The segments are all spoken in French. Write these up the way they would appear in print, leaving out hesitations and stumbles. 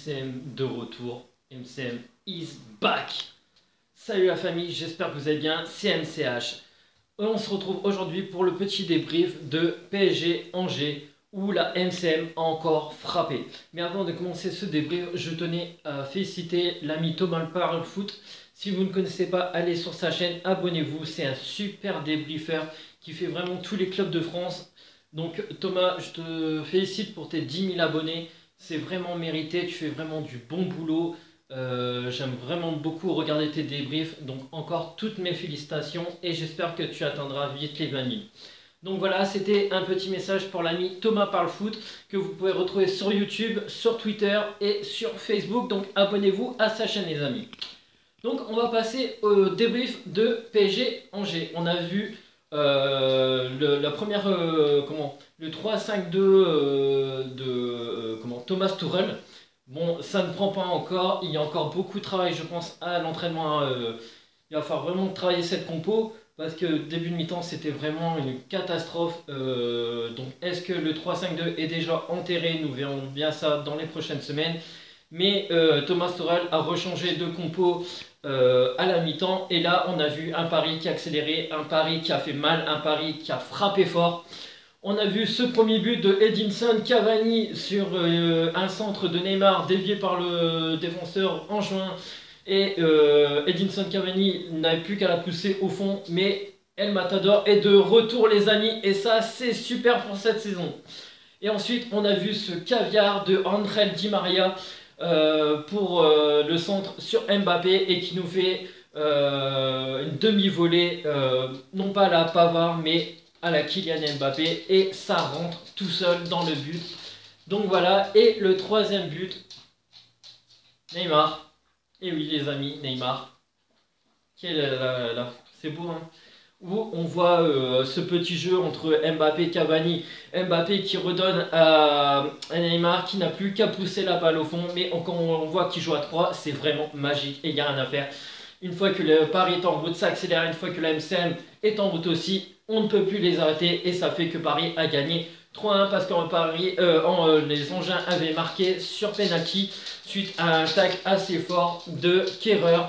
MCM de retour. MCM is back. Salut la famille, j'espère que vous allez bien, c'est MCH. On se retrouve aujourd'hui pour le petit débrief de PSG Angers où la MCM a encore frappé. Mais avant de commencer ce débrief, je tenais à féliciter l'ami Thomas le Parle Foot. Si vous ne connaissez pas, allez sur sa chaîne, abonnez-vous. C'est un super débriefeur qui fait vraiment tous les clubs de France. Donc Thomas, je te félicite pour tes 10 000 abonnés. C'est vraiment mérité, tu fais vraiment du bon boulot. J'aime vraiment beaucoup regarder tes débriefs. Donc encore toutes mes félicitations et j'espère que tu atteindras vite les 20 000. Donc voilà, c'était un petit message pour l'ami Thomas Parle Foot que vous pouvez retrouver sur YouTube, sur Twitter et sur Facebook. Donc abonnez-vous à sa chaîne les amis. Donc on va passer au débrief de PSG Angers. On a vu la première, le 3-5-2 de Thomas Tuchel. Bon, ça ne prend pas encore. Il y a encore beaucoup de travail, je pense, à l'entraînement. Il va falloir vraiment travailler cette compo parce que début de mi-temps, c'était vraiment une catastrophe. Donc, est-ce que le 3-5-2 est déjà enterré? Nous verrons bien ça dans les prochaines semaines. Mais Thomas Tuchel a rechangé de compo à la mi-temps. Et là, on a vu un Paris qui a accéléré, un Paris qui a fait mal, un Paris qui a frappé fort. On a vu ce premier but de Edinson Cavani sur un centre de Neymar dévié par le défenseur en juin. Et Edinson Cavani n'avait plus qu'à la pousser au fond. Mais El Matador est de retour les amis. Et ça c'est super pour cette saison. Et ensuite on a vu ce caviar de Angel Di Maria pour le centre sur Mbappé. Et qui nous fait une demi-volée. Non pas à la Pavard mais à la Kylian Mbappé et ça rentre tout seul dans le but. Donc voilà, et le troisième but, Neymar. Et oui les amis, Neymar. C'est beau hein. Où on voit ce petit jeu entre Mbappé et Cavani. Mbappé qui redonne à Neymar qui n'a plus qu'à pousser la balle au fond. Mais quand on voit qu'il joue à 3, c'est vraiment magique et il n'y a rien à faire. Une fois que le Paris est en route, ça accélère. Une fois que la MCM est en route aussi, on ne peut plus les arrêter. Et ça fait que Paris a gagné 3-1 parce qu'en Paris, les Angevins avaient marqué sur penalty suite à un tacle assez fort de Kehrer.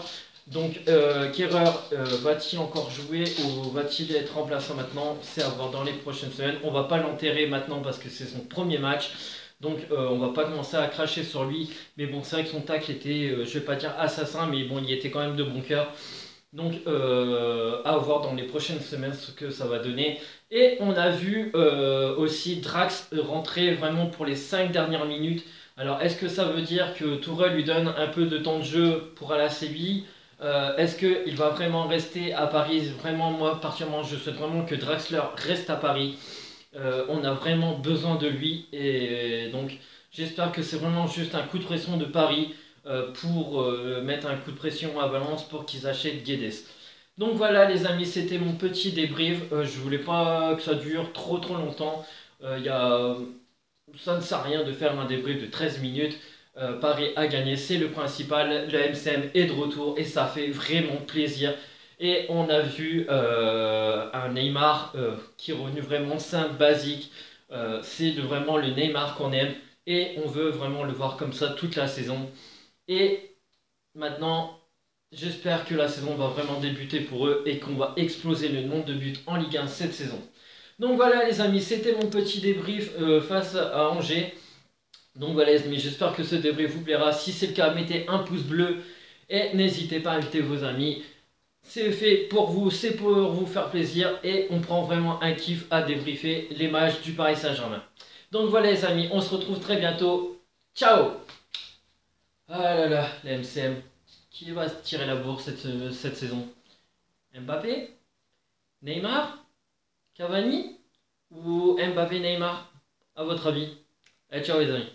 Donc Kehrer va-t-il encore jouer ou va-t-il être remplaçant maintenant? C'est à voir dans les prochaines semaines. On va pas l'enterrer maintenant parce que c'est son premier match. Donc on va pas commencer à cracher sur lui. Mais bon, c'est vrai que son tacle était, je vais pas dire assassin, mais bon, il était quand même de bon cœur. Donc à voir dans les prochaines semaines ce que ça va donner. Et on a vu aussi Drax rentrer vraiment pour les 5 dernières minutes. Alors est-ce que ça veut dire que Tourelle lui donne un peu de temps de jeu pour aller à Séville? Est-ce qu'il va vraiment rester à Paris? Vraiment moi particulièrement je souhaite vraiment que Draxler reste à Paris. On a vraiment besoin de lui et donc j'espère que c'est vraiment juste un coup de pression de Paris pour mettre un coup de pression à Valence pour qu'ils achètent Guedes. Donc voilà les amis, c'était mon petit débrief. Je voulais pas que ça dure trop longtemps. Ça ne sert à rien de faire un débrief de 13 minutes. Paris a gagné, c'est le principal. Le MCM est de retour et ça fait vraiment plaisir. Et on a vu un Neymar qui est revenu vraiment simple, basique. C'est vraiment le Neymar qu'on aime. Et on veut vraiment le voir comme ça toute la saison. Et maintenant, j'espère que la saison va vraiment débuter pour eux. Et qu'on va exploser le nombre de buts en Ligue 1 cette saison. Donc voilà les amis, c'était mon petit débrief face à Angers. Donc voilà les amis, j'espère que ce débrief vous plaira. Si c'est le cas, mettez un pouce bleu. Et n'hésitez pas à inviter vos amis. C'est fait pour vous, c'est pour vous faire plaisir et on prend vraiment un kiff à débriefer les matchs du Paris Saint-Germain. Donc voilà les amis, on se retrouve très bientôt. Ciao! Ah là là, la MCM. Qui va se tirer la bourre cette saison? Mbappé? Neymar? Cavani? Ou Mbappé Neymar? À votre avis? Allez, ciao les amis.